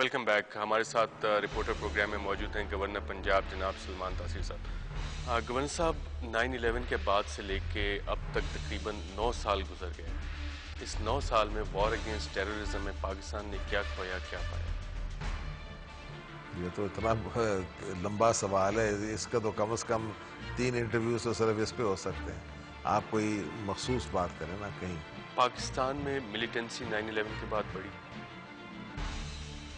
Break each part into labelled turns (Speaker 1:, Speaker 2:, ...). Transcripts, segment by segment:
Speaker 1: Welcome back. ہمارے ساتھ reporter programme میں موجود ہیں گورنر پنجاب جناب سلمان تاثیر صاحب. گورنر صاحب 9/11 کے بعد سے لے کے اب تک تقریباً 9 سال گزر گئے. اس 9 سال میں وار اگینسٹ ٹیررزم میں پاکستان نے کیا کھویا کیا پایا؟
Speaker 2: یہ تو اتنا لمبا سوال ہے، اس کا تو کم از کم 3 انٹرویوز تو صرف اس پہ ہو سکتے ہیں. آپ کوئی مخصوص بات کریں نا. کہیں
Speaker 1: پاکستان میں ملیٹنسی 9/11 کے بعد بڑھی؟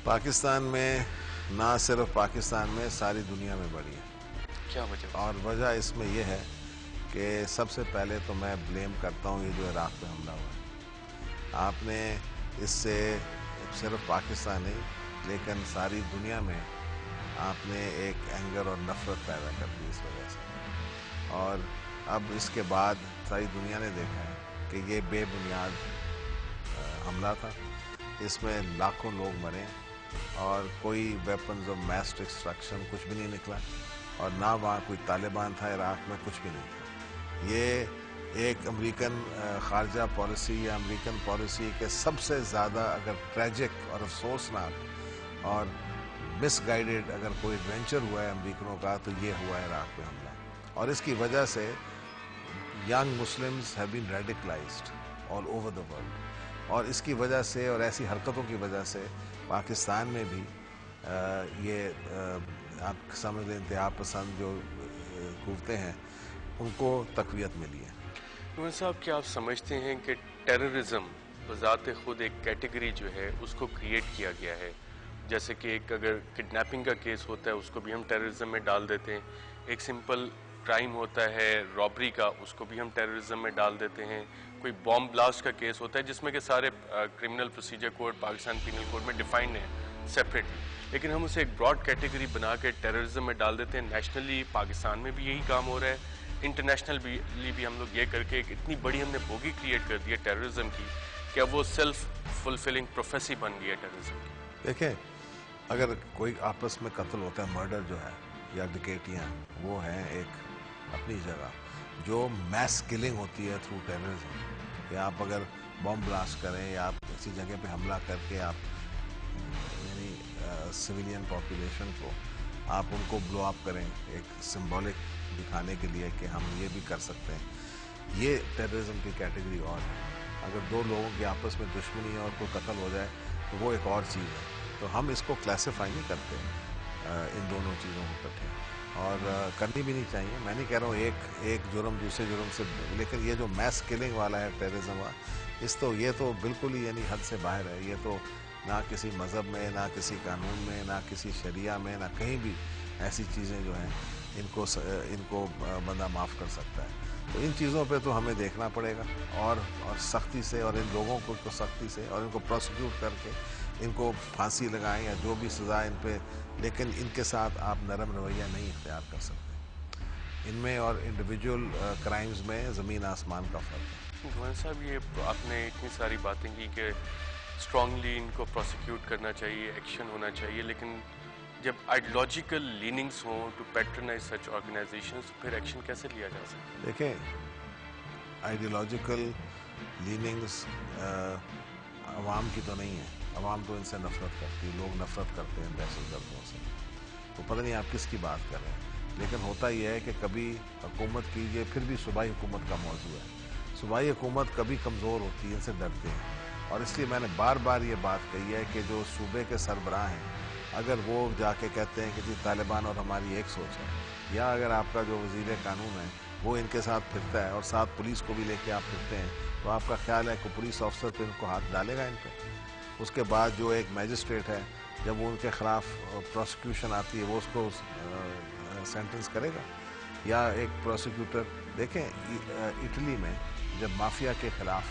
Speaker 2: پاکستان میں نہ صرف پاکستان میں، ساری دنیا میں بڑھی ہے.
Speaker 1: کیا وجہ؟
Speaker 2: اور وجہ اس میں یہ ہے کہ سب سے پہلے تو میں بلیم کرتا ہوں یہ جو عراق پہ حملہ ہوا ہے. آپ نے اس سے صرف پاکستان نہیں لیکن ساری دنیا میں آپ نے ایک اینگر اور نفرت پیدا کر دی اس وجہ سے. اور اب اس کے بعد ساری دنیا نے دیکھا ہے کہ یہ بے بنیاد حملہ تھا. اس میں لاکھوں لوگ مرے اور کوئی ویپنز آف میس ڈسٹرکشن کچھ بھی نہیں نکلا، اور نہ وہاں کوئی طالبان تھا عراق میں، کچھ بھی نہیں تھا. یہ ایک امریکن خارجہ پالیسی یا امریکن پالیسی کے سب سے زیادہ اگر ٹریجک اور افسوسناک اور مس گائیڈڈ اگر کوئی ایڈونچر ہوا ہے امریکنوں کا تو یہ ہوا ہے عراق پہ حملہ. اور اس کی وجہ سے young Muslims have been radicalised all over the world. اور اس کی وجہ سے اور ایسی حرکتوں کی وجہ سے پاکستان میں بھی یہ آپ سمجھ لیں انتہا پسند جو قوتیں ہیں ان کو تقویت ملی ہے.
Speaker 1: گورنر صاحب، کیا آپ سمجھتے ہیں کہ ٹیررزم بذات خود ایک کیٹیگری جو ہے اس کو کریٹ کیا گیا ہے؟ جیسے کہ ایک اگر کڈنیپنگ کا کیس ہوتا ہے اس کو بھی ہم ٹیررزم میں ڈال دیتے ہیں، ایک سمپل کرائم ہوتا ہے رابری کا اس کو بھی ہم ٹیررزم میں ڈال دیتے ہیں، کوئی بام بلاسٹ کا کیس ہوتا ہے جس میں کہ سارے criminal procedure code Pakistan penal code میں ڈیفائنڈ ہیں سیپریٹلی، لیکن ہم اسے ایک براڈ کیٹیگری بنا کے ٹیررزم میں ڈال دیتے ہیں. نیشنلی پاکستان میں بھی یہی کام ہو رہا ہے، انٹرنیشنل بھی ہم لوگ یہ کر کے ایک اتنی بڑی ہم نے بوگی کریٹ کر دی ہے ٹیررزم کی کہ اب وہ سیلف فلفلنگ پروفیسی بن گئی ہے ٹیررزم کی.
Speaker 2: دیکھیں، اگر کوئی آپس میں قتل ہوتا ہے، مرڈر جو ہے یا ڈکیٹیاں، وہ ہیں ایک اپنی جگہ. جو میس کلنگ ہوتی ہے تھرو ٹیررزم، یا آپ اگر بم بلاسٹ کریں یا آپ کسی جگہ پہ حملہ کر کے آپ یعنی سویلین پاپولیشن کو آپ ان کو بلو اپ کریں ایک سمبولک دکھانے کے لیے کہ ہم یہ بھی کر سکتے ہیں، یہ ٹیررزم کی کیٹیگری اور ہے. اگر دو لوگوں کی آپس میں دشمنی ہے اور کوئی قتل ہو جائے تو وہ ایک اور چیز ہے. تو ہم اس کو کلاسیفائی نہیں کرتے ان دونوں چیزوں کو اکٹھے، اور کرنی بھی نہیں چاہیے. میں نہیں کہہ رہا ہوں ایک جرم دوسرے جرم سے، لیکن یہ جو میس کلنگ والا ہے ٹیررزم والا، یہ تو بالکل ہی یعنی حد سے باہر ہے. یہ تو نہ کسی مذہب میں، نہ کسی قانون میں، نہ کسی شریعہ میں، نہ کہیں بھی ایسی چیزیں جو ہیں ان کو بندہ معاف کر سکتا ہے. تو ان چیزوں پہ تو ہمیں دیکھنا پڑے گا اور سختی سے، اور ان لوگوں کو سختی سے، اور ان کو پروسیکیوٹ کر کے ان کو پھانسی لگائیں یا جو بھی سزا ان پہ، لیکن ان کے ساتھ آپ نرم رویہ نہیں اختیار کر سکتے. ان میں اور انڈیویجول کرائمز میں زمین آسمان کا فرق ہے.
Speaker 1: گورنر صاحب، یہ آپ نے اتنی ساری باتیں کی کہ اسٹرانگلی ان کو پروسیکیوٹ کرنا چاہیے، ایکشن ہونا چاہیے، لیکن جب آئیڈیولوجیکل لیننگس ہوں ٹو پیٹرنائز سچ آرگنائزیشنز تو پھر ایکشن کیسے لیا جا سکتا ہے؟
Speaker 2: دیکھیں، آئیڈیولوجیکل لیننگس عوام کی تو نہیں ہے. عوام تو ان سے نفرت کرتی ہے، لوگ نفرت کرتے ہیں دہشت گردوں سے. تو پتہ نہیں آپ کس کی بات کر رہے ہیں. لیکن ہوتا یہ ہے کہ کبھی حکومت کیجیے، پھر بھی صوبائی حکومت کا موضوع ہے. صوبائی حکومت کبھی کمزور ہوتی ہے، ان سے ڈرتے ہیں. اور اس لیے میں نے بار بار یہ بات کہی ہے کہ جو صوبے کے سربراہ ہیں اگر وہ جا کے کہتے ہیں کہ جی طالبان اور ہماری ایک سوچ ہے، یا اگر آپ کا جو وزیر قانون ہے وہ ان کے ساتھ پھرتا ہے اور ساتھ پولیس کو بھی لے کے آپ پھرتے ہیں، تو آپ کا خیال ہے کہ پولیس آفیسر پہ ان کو ہاتھ ڈالے گا ان پہ؟ اس کے بعد جو ایک میجسٹریٹ ہے جب وہ ان کے خلاف پروسیکیوشن آتی ہے وہ اس کو سینٹنس کرے گا؟ یا ایک پروسیکیوٹر، دیکھیں اٹلی میں جب مافیا کے خلاف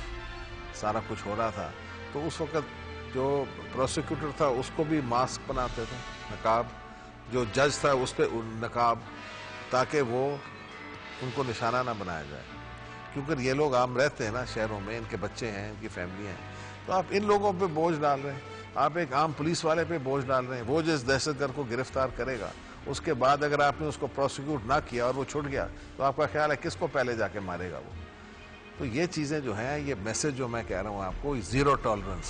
Speaker 2: سارا کچھ ہو رہا تھا تو اس وقت جو پروسیکیوٹر تھا اس کو بھی ماسک بناتے تھے، نقاب، جو جج تھا اس پہ نقاب، تاکہ وہ ان کو نشانہ نہ بنایا جائے. کیونکہ یہ لوگ عام رہتے ہیں نا شہروں میں، ان کے بچے ہیں، ان کی فیملی ہیں. تو آپ ان لوگوں پہ بوجھ ڈال رہے ہیں، آپ ایک عام پولیس والے پہ بوجھ ڈال رہے ہیں. وہ جس دہشت گرد کو گرفتار کرے گا اس کے بعد اگر آپ نے اس کو پروسیکیوٹ نہ کیا اور وہ چھوٹ گیا تو آپ کا خیال ہے کس کو پہلے جا کے مارے گا وہ؟ تو یہ چیزیں جو ہیں، یہ میسج جو میں کہہ رہا ہوں آپ کو، زیرو ٹالرنس.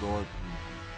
Speaker 2: 2,